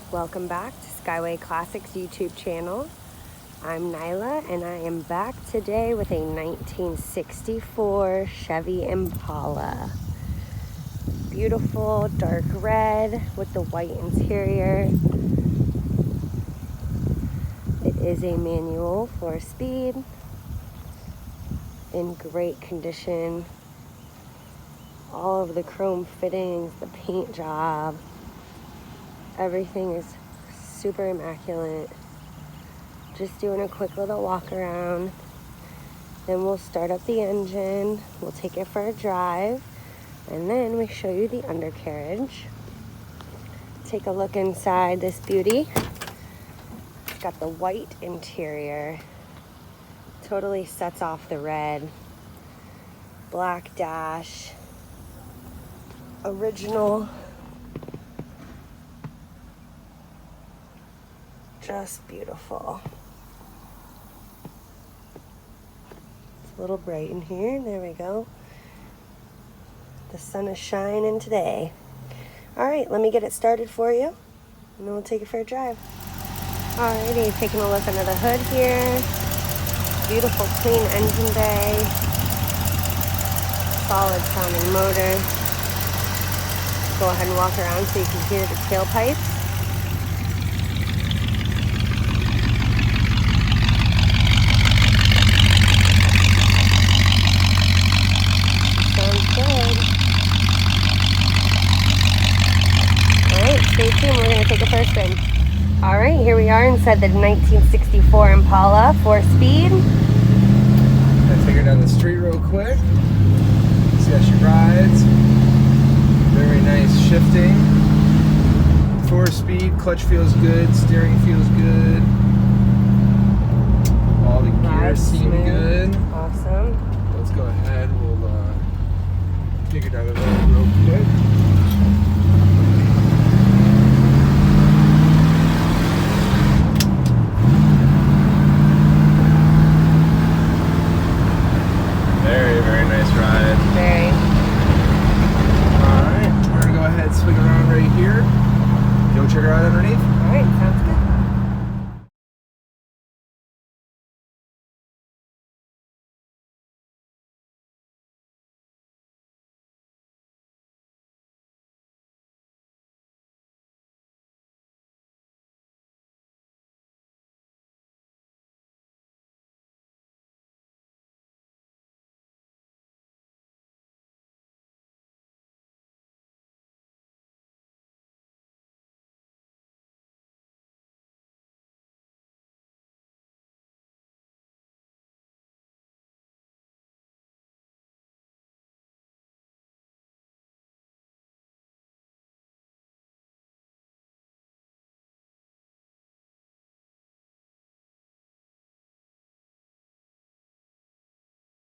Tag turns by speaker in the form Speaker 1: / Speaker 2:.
Speaker 1: Welcome back to Skyway Classics YouTube channel. I'm Nyla and I am back today with a 1964 Chevy Impala. Beautiful dark red with the white interior. It is a manual 4-speed in great condition. All of the chrome fittings, the paint job, everything is super immaculate. Just doing a quick little walk around. Then we'll start up the engine. We'll take it for a drive. And then we show you the undercarriage. Take a look inside this beauty. It's got the white interior. Totally sets off the red. Black dash. Original. Just beautiful. It's a little bright in here. There we go. The sun is shining today. All right, let me get it started for you, and then we'll take it for a drive. Alrighty, taking a look under the hood here. Beautiful clean engine bay. Solid sounding motor. Go ahead and walk around so you can hear the tailpipes. Sounds good. Alright, stay tuned. We're going to take a first spin. Alright, here we are inside the 1964 Impala 4-speed.
Speaker 2: Gonna take her down the street real quick. See how she rides. Very nice shifting. 4-speed, clutch feels good, steering feels good. All the gears seem good.
Speaker 1: Awesome.
Speaker 2: Let's go ahead, we'll take her down the road real quick. Very nice ride.
Speaker 1: Very.
Speaker 2: Alright, we're gonna go ahead and swing around right here. Go check her out underneath.
Speaker 1: Alright, sounds good.